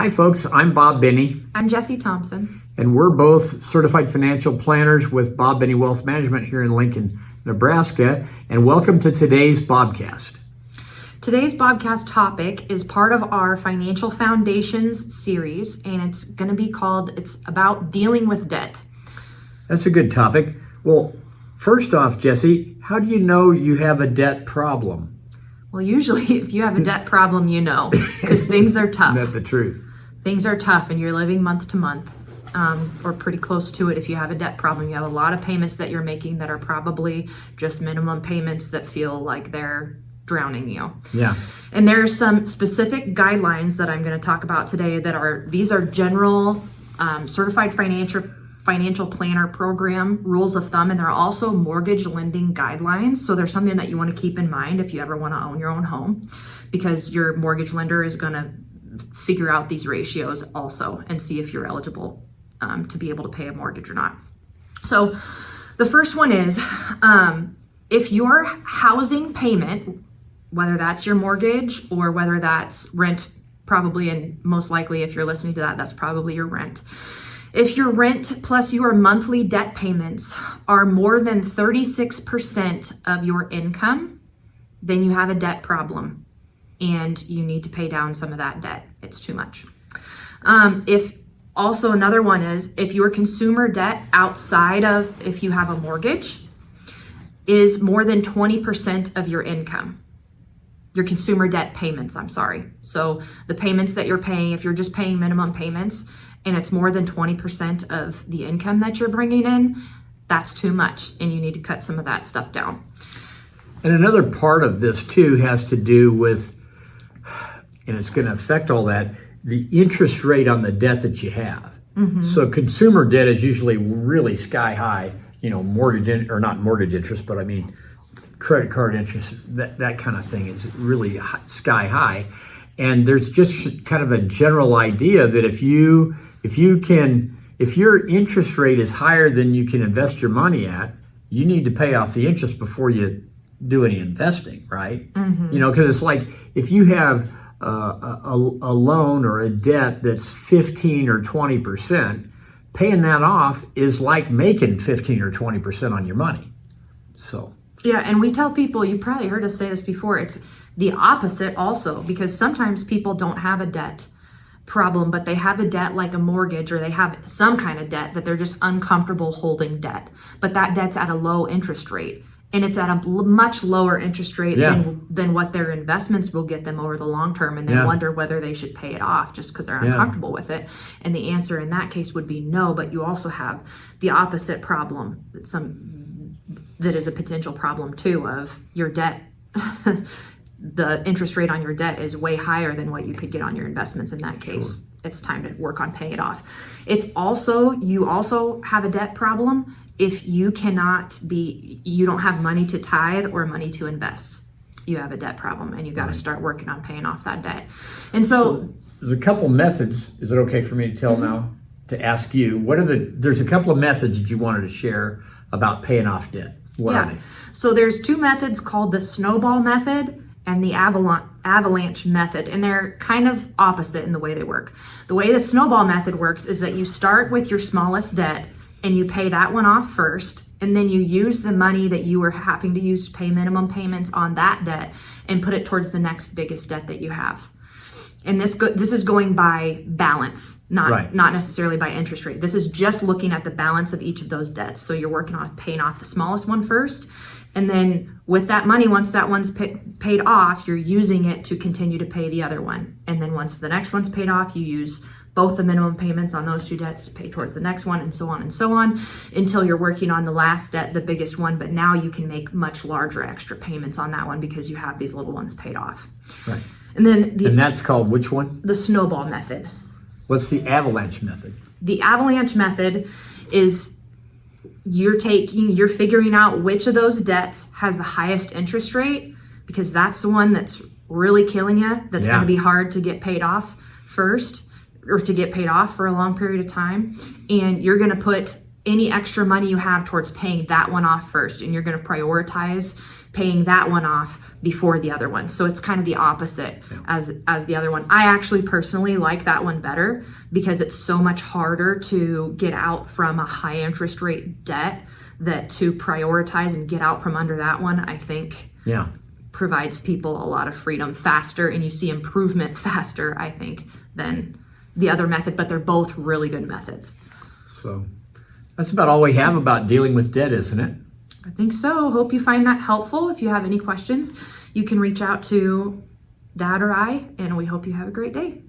Hi folks, I'm Bob Benny, I'm Jessie Thompson. and we're both certified financial planners with Bob Benny Wealth Management here in Lincoln, Nebraska, and welcome to today's Bobcast. Today's Bobcast topic is part of our Financial Foundations series, and it's going to be called, it's about dealing with debt. That's a good topic. Well, first off, Jessie, how do you know you have a debt problem? Well, usually if you have a debt problem, you know, because things are tough. That's the truth. Things are tough and you're living month to month, or pretty close to it. If you have a debt problem, you have a lot of payments that you're making that are probably just minimum payments that feel like they're drowning you. Yeah. And there's some specific guidelines that I'm going to talk about today these are general certified financial planner program rules of thumb, and they're also mortgage lending guidelines. So there's something that you want to keep in mind if you ever want to own your own home, because your mortgage lender is going to figure out these ratios also and see if you're eligible to be able to pay a mortgage or not. So the first one is if your housing payment, whether that's your mortgage or whether that's rent, probably, and most likely if you're listening to that, that's probably your rent. If your rent plus your monthly debt payments are more than 36% of your income, then you have a debt problem and you need to pay down some of that debt. It's too much. Also another one is if your consumer debt outside of, if you have a mortgage, is more than 20% of your income. Your consumer debt payments, So the payments that you're paying, if you're just paying minimum payments and it's more than 20% of the income that you're bringing in, that's too much and you need to cut some of that stuff down. And another part of this too has to do with, and it's going to affect all that, the interest rate on the debt that you have. Mm-hmm. So consumer debt is usually really sky high, not mortgage interest, but I mean credit card interest, that kind of thing is really sky high. And there's just kind of a general idea that if your interest rate is higher than you can invest your money at, you need to pay off the interest before you do any investing, right? Mm-hmm. Because it's like if you have a loan or a debt that's 15 or 20%, paying that off is like making 15 or 20% on your money. So. Yeah, and we tell people, you probably heard us say this before, it's the opposite also, because sometimes people don't have a debt problem, but they have a debt like a mortgage, or they have some kind of debt that they're just uncomfortable holding debt. But that debt's at a low interest rate, and it's at a much lower interest rate than what their investments will get them over the long term, and they wonder whether they should pay it off just because they're uncomfortable with it. And the answer in that case would be no, but you also have the opposite problem, that is a potential problem too, of your debt. The interest rate on your debt is way higher than what you could get on your investments. In that case, It's time to work on paying it off. You also have a debt problem if you don't have money to tithe or money to invest. You have a debt problem and you got to start working on paying off that debt. And so there's a couple methods. Is it okay for me to tell now, to ask you, there's a couple of methods that you wanted to share about paying off debt. What are they? So there's two methods called the snowball method and the avalanche method, and they're kind of opposite in the way they work. The way the snowball method works is that you start with your smallest debt and you pay that one off first, and then you use the money that you were having to use to pay minimum payments on that debt and put it towards the next biggest debt that you have. And this is going by balance, not necessarily by interest rate. This is just looking at the balance of each of those debts. So you're working on paying off the smallest one first. And then with that money, once that one's paid off, you're using it to continue to pay the other one. And then once the next one's paid off, you use both the minimum payments on those two debts to pay towards the next one, and so on until you're working on the last debt, the biggest one. But now you can make much larger extra payments on that one because you have these little ones paid off. Right. And that's called which one? The snowball method. What's the avalanche method? The avalanche method is you're figuring out which of those debts has the highest interest rate, because that's the one that's really killing you. That's going to be hard to get paid off first, or to get paid off for a long period of time. And you're going to put any extra money you have towards paying that one off first. And you're going to prioritize paying that one off before the other one. So it's kind of the opposite as the other one. I actually personally like that one better because it's so much harder to get out from a high interest rate debt, that to prioritize and get out from under that one, I think provides people a lot of freedom faster, and you see improvement faster, I think, than the other method, but they're both really good methods. So that's about all we have about dealing with debt, isn't it? I think so. Hope you find that helpful. If you have any questions, you can reach out to Dad or I, and we hope you have a great day.